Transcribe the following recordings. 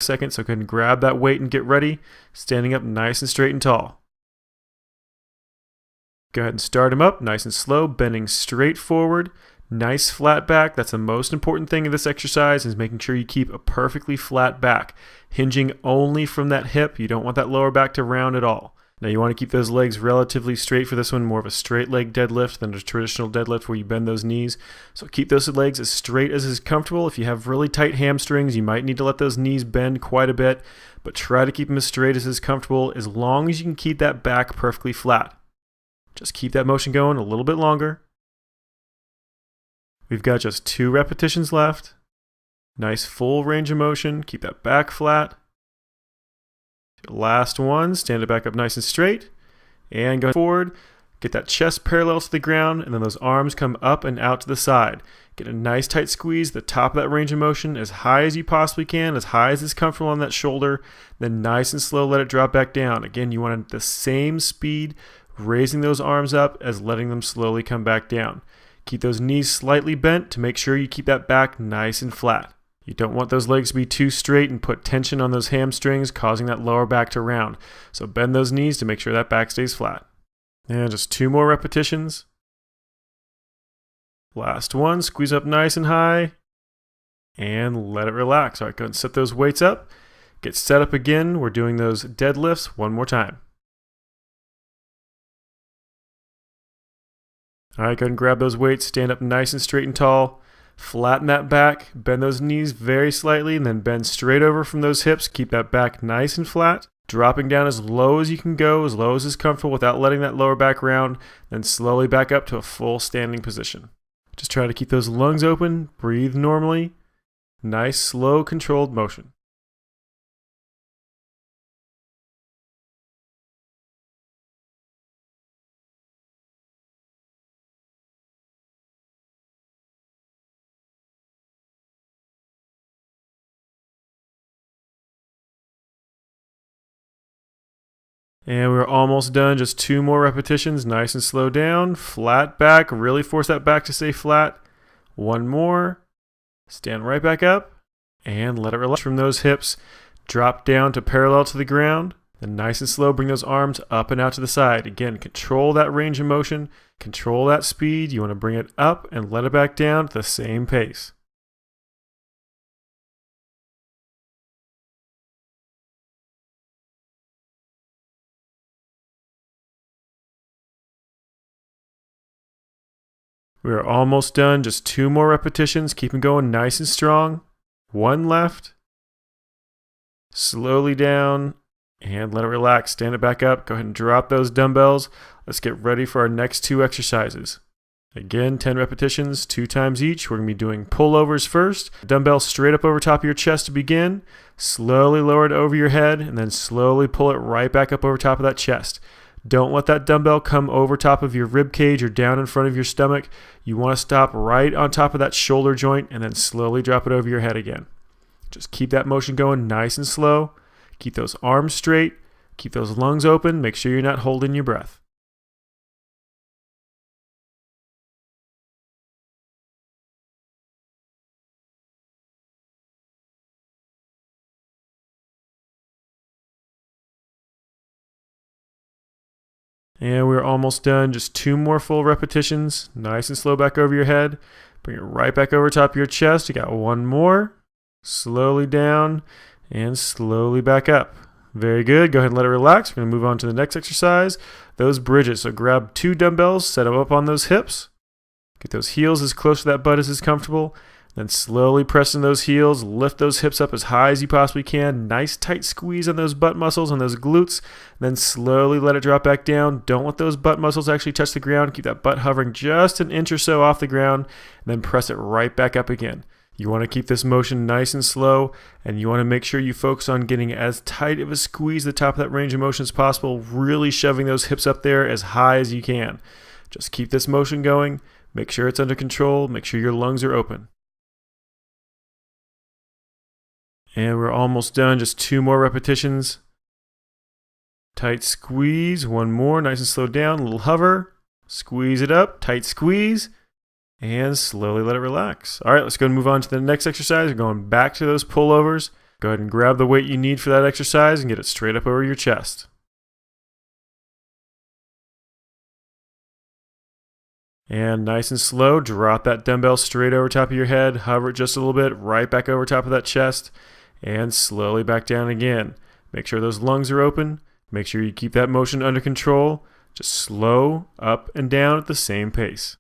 second, so go ahead and grab that weight and get ready, standing up nice and straight and tall. Go ahead and start them up nice and slow, bending straight forward, nice flat back. That's the most important thing in this exercise, is making sure you keep a perfectly flat back, hinging only from that hip. You don't want that lower back to round at all. Now you want to keep those legs relatively straight for this one, more of a straight leg deadlift than a traditional deadlift where you bend those knees. So keep those legs as straight as is comfortable. If you have really tight hamstrings, you might need to let those knees bend quite a bit, but try to keep them as straight as is comfortable as long as you can keep that back perfectly flat. Just keep that motion going a little bit longer. We've got just 2 repetitions left. Nice full range of motion. Keep that back flat. Last one, stand it back up nice and straight. And go forward. Get that chest parallel to the ground, and then those arms come up and out to the side. Get a nice tight squeeze, the top of that range of motion, as high as you possibly can, as high as is comfortable on that shoulder. Then nice and slow, let it drop back down. Again, you want the same speed, raising those arms up as letting them slowly come back down. Keep those knees slightly bent to make sure you keep that back nice and flat. You don't want those legs to be too straight and put tension on those hamstrings, causing that lower back to round. So bend those knees to make sure that back stays flat. And just 2 more repetitions. Last one, squeeze up nice and high. And let it relax. All right, go ahead and set those weights up. Get set up again. We're doing those deadlifts one more time. All right, go ahead and grab those weights. Stand up nice and straight and tall. Flatten that back, bend those knees very slightly, and then bend straight over from those hips. Keep that back nice and flat. Dropping down as low as you can go, as low as is comfortable without letting that lower back round. Then slowly back up to a full standing position. Just try to keep those lungs open, breathe normally. Nice, slow, controlled motion. And we're almost done. Just 2 more repetitions. Nice and slow down. Flat back. Really force that back to stay flat. 1 more. Stand right back up. And let it relax from those hips. Drop down to parallel to the ground. Then nice and slow, bring those arms up and out to the side. Again, control that range of motion. Control that speed. You want to bring it up and let it back down at the same pace. We are almost done. Just 2 more repetitions. Keep them going nice and strong. 1 left. Slowly down. And let it relax. Stand it back up. Go ahead and drop those dumbbells. Let's get ready for our next 2 exercises. Again, 10 repetitions, 2 times each. We're going to be doing pullovers first. Dumbbell straight up over top of your chest to begin. Slowly lower it over your head, and then slowly pull it right back up over top of that chest. Don't let that dumbbell come over top of your rib cage or down in front of your stomach. You want to stop right on top of that shoulder joint and then slowly drop it over your head again. Just keep that motion going nice and slow. Keep those arms straight. Keep those lungs open. Make sure you're not holding your breath. And we're almost done. Just 2 more full repetitions. Nice and slow back over your head. Bring it right back over top of your chest. You got 1 more. Slowly down and slowly back up. Very good. Go ahead and let it relax. We're going to move on to the next exercise. Those bridges. So grab 2 dumbbells, set them up on those hips. Get those heels as close to that butt as is comfortable. Then slowly press in those heels, lift those hips up as high as you possibly can. Nice tight squeeze on those butt muscles, on those glutes. Then slowly let it drop back down. Don't let those butt muscles actually touch the ground. Keep that butt hovering just an inch or so off the ground. And then press it right back up again. You want to keep this motion nice and slow, and you want to make sure you focus on getting as tight of a squeeze at the top of that range of motion as possible, really shoving those hips up there as high as you can. Just keep this motion going. Make sure it's under control. Make sure your lungs are open. And we're almost done. Just 2 more repetitions. Tight squeeze. 1 more. Nice and slow down. A little hover. Squeeze it up. Tight squeeze. And slowly let it relax. All right, let's go and move on to the next exercise. We're going back to those pullovers. Go ahead and grab the weight you need for that exercise and get it straight up over your chest. And nice and slow, drop that dumbbell straight over top of your head, hover it just a little bit, right back over top of that chest, and slowly back down again. Make sure those lungs are open. Make sure you keep that motion under control. Just slow up and down at the same pace.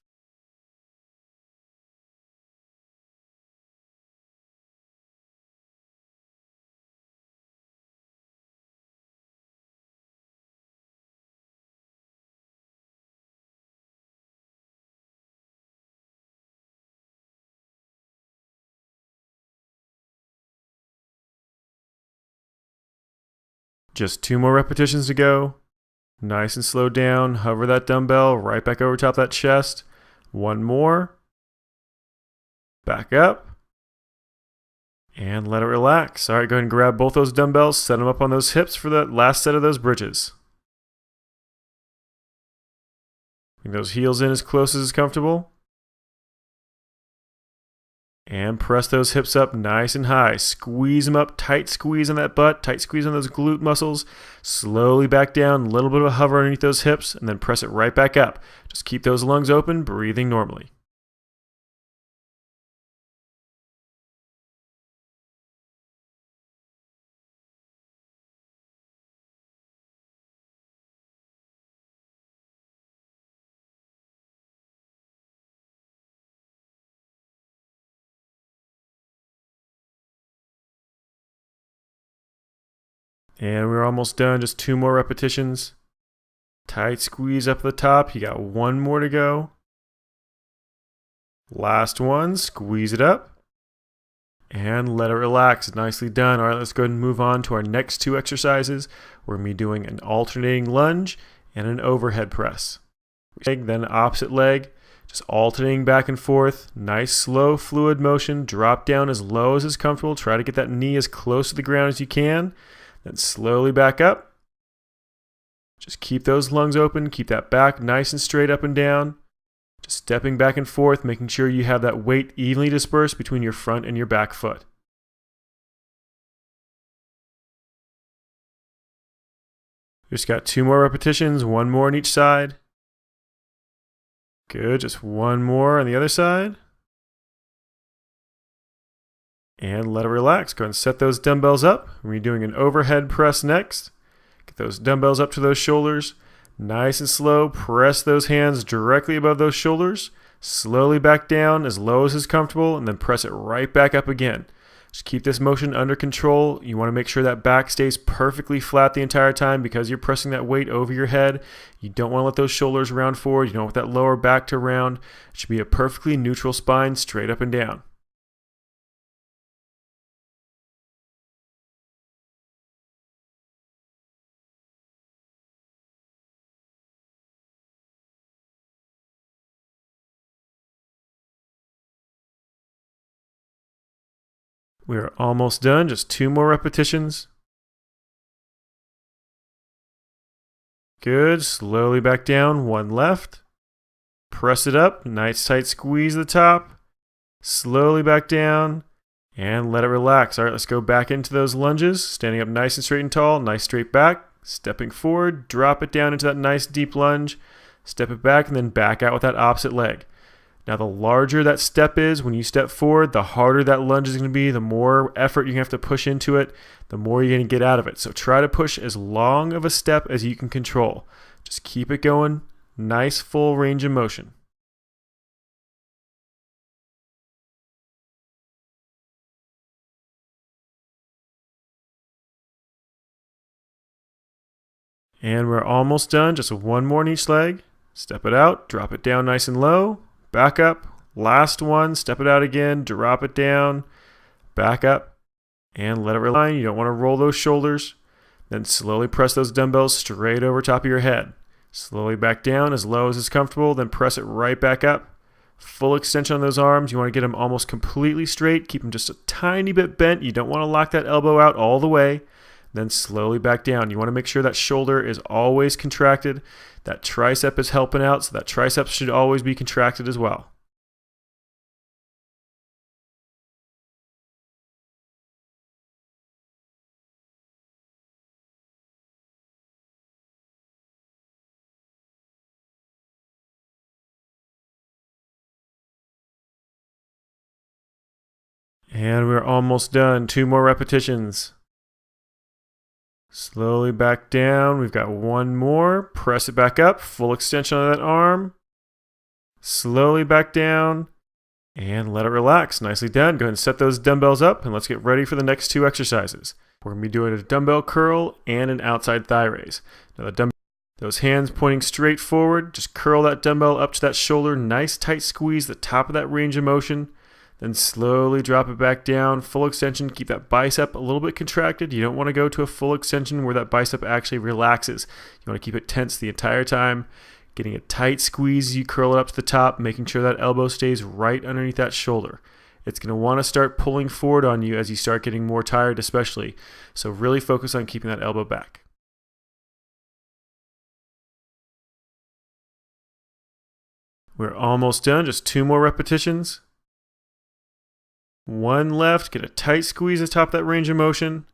Just 2 more repetitions to go. Nice and slow down. Hover that dumbbell right back over top of that chest. 1 more. Back up. And let it relax. All right, go ahead and grab both those dumbbells. Set them up on those hips for the last set of those bridges. Bring those heels in as close as is comfortable. And press those hips up nice and high. Squeeze them up, tight squeeze on that butt, tight squeeze on those glute muscles. Slowly back down, a little bit of a hover underneath those hips, and then press it right back up. Just keep those lungs open, breathing normally. And we're almost done, just 2 more repetitions. Tight squeeze up at the top, you got 1 more to go. Last one, squeeze it up. And let it relax, nicely done. All right, let's go ahead and move on to our next 2 exercises. We're going to be doing an alternating lunge and an overhead press. Then opposite leg, just alternating back and forth. Nice, slow, fluid motion. Drop down as low as is comfortable. Try to get that knee as close to the ground as you can. Then slowly back up. Just keep those lungs open. Keep that back nice and straight up and down. Just stepping back and forth, making sure you have that weight evenly dispersed between your front and your back foot. Just got 2 more repetitions, 1 more on each side. Good, just 1 more on the other side. And let it relax. Go ahead and set those dumbbells up. We're doing an overhead press next. Get those dumbbells up to those shoulders. Nice and slow. Press those hands directly above those shoulders. Slowly back down as low as is comfortable, and then press it right back up again. Just keep this motion under control. You want to make sure that back stays perfectly flat the entire time because you're pressing that weight over your head. You don't want to let those shoulders round forward. You don't want that lower back to round. It should be a perfectly neutral spine straight up and down. We are almost done, just 2 more repetitions. Good, slowly back down, 1 left. Press it up, nice tight squeeze at the top. Slowly back down, and let it relax. All right, let's go back into those lunges. Standing up nice and straight and tall, nice straight back. Stepping forward, drop it down into that nice deep lunge. Step it back, and then back out with that opposite leg. Now, the larger that step is when you step forward, the harder that lunge is going to be, the more effort you have to push into it, the more you're going to get out of it. So try to push as long of a step as you can control. Just keep it going. Nice full range of motion. And we're almost done. Just 1 more on each leg. Step it out, drop it down nice and low. Back up, last one, step it out again, drop it down, back up, and let it relax. You don't want to roll those shoulders. Then slowly press those dumbbells straight over top of your head. Slowly back down as low as is comfortable, then press it right back up. Full extension on those arms. You want to get them almost completely straight. Keep them just a tiny bit bent. You don't want to lock that elbow out all the way. Then slowly back down. You want to make sure that shoulder is always contracted. That tricep is helping out, so that tricep should always be contracted as well. And we're almost done. 2 more repetitions. Slowly back down. We've got 1 more. Press it back up. Full extension on that arm. Slowly back down. And let it relax. Nicely done. Go ahead and set those dumbbells up and let's get ready for the next 2 exercises. We're going to be doing a dumbbell curl and an outside thigh raise. Now those hands pointing straight forward. Just curl that dumbbell up to that shoulder. Nice tight squeeze the top of that range of motion. Then slowly drop it back down, full extension. Keep that bicep a little bit contracted. You don't want to go to a full extension where that bicep actually relaxes. You want to keep it tense the entire time. Getting a tight squeeze as you curl it up to the top, making sure that elbow stays right underneath that shoulder. It's going to want to start pulling forward on you as you start getting more tired especially. So really focus on keeping that elbow back. We're almost done, just 2 more repetitions. 1 left, get a tight squeeze at the top of that range of motion.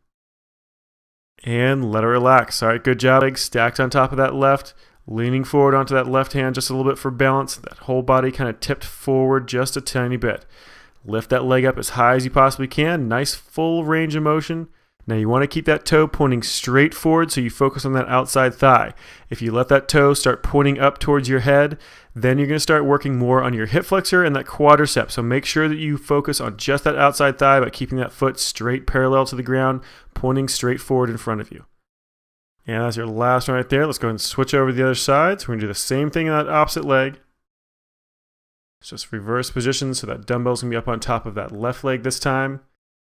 And let it relax. All right, good job. Legs stacked on top of that left, leaning forward onto that left hand just a little bit for balance. That whole body kind of tipped forward just a tiny bit. Lift that leg up as high as you possibly can. Nice full range of motion. Now you want to keep that toe pointing straight forward so you focus on that outside thigh. If you let that toe start pointing up towards your head, then you're going to start working more on your hip flexor and that quadricep. So make sure that you focus on just that outside thigh by keeping that foot straight parallel to the ground, pointing straight forward in front of you. And that's your last one right there. Let's go ahead and switch over to the other side. So we're going to do the same thing on that opposite leg. It's just reverse position so that dumbbell's going to be up on top of that left leg this time.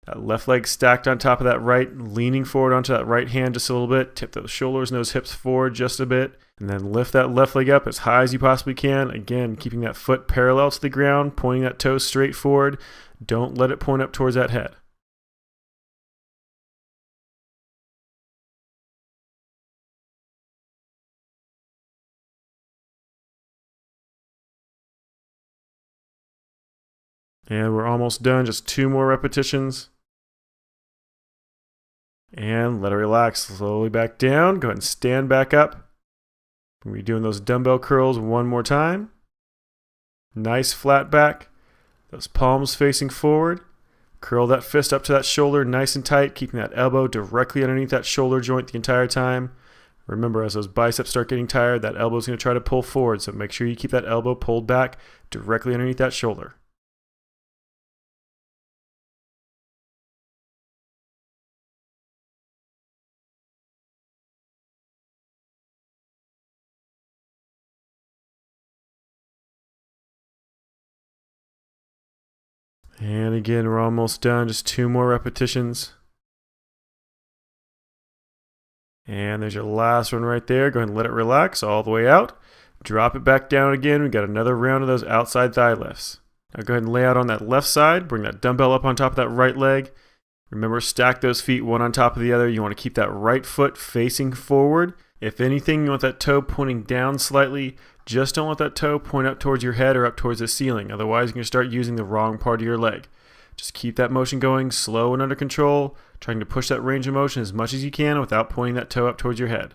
That left leg stacked on top of that right, leaning forward onto that right hand just a little bit. Tip those shoulders and those hips forward just a bit. And then lift that left leg up as high as you possibly can. Again, keeping that foot parallel to the ground, pointing that toe straight forward. Don't let it point up towards that head. And we're almost done, just 2 more repetitions. And let it relax. Slowly back down. Go ahead and stand back up. We're doing those dumbbell curls 1 more time. Nice flat back. Those palms facing forward. Curl that fist up to that shoulder nice and tight, keeping that elbow directly underneath that shoulder joint the entire time. Remember, as those biceps start getting tired, that elbow is going to try to pull forward, so make sure you keep that elbow pulled back directly underneath that shoulder. And again, we're almost done. Just 2 more repetitions. And there's your last one right there. Go ahead and let it relax all the way out. Drop it back down again. We got another round of those outside thigh lifts. Now go ahead and lay out on that left side. Bring that dumbbell up on top of that right leg. Remember, stack those feet one on top of the other. You want to keep that right foot facing forward. If anything, you want that toe pointing down slightly. Just don't let that toe point up towards your head or up towards the ceiling. Otherwise, you're going to start using the wrong part of your leg. Just keep that motion going, slow and under control, trying to push that range of motion as much as you can without pointing that toe up towards your head.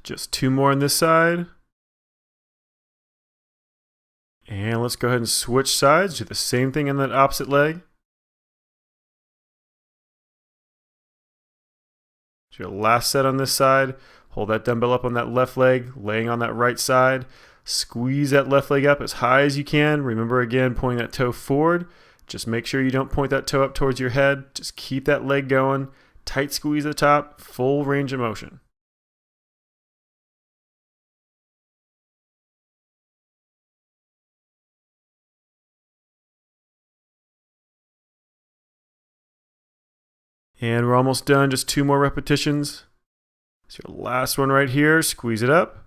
Just 2 more on this side. And let's go ahead and switch sides. Do the same thing on that opposite leg. So your last set on this side. Hold that dumbbell up on that left leg, laying on that right side. Squeeze that left leg up as high as you can. Remember, again, pointing that toe forward. Just make sure you don't point that toe up towards your head. Just keep that leg going. Tight squeeze at the top, full range of motion. And we're almost done, just 2 more repetitions. So your last one right here, squeeze it up.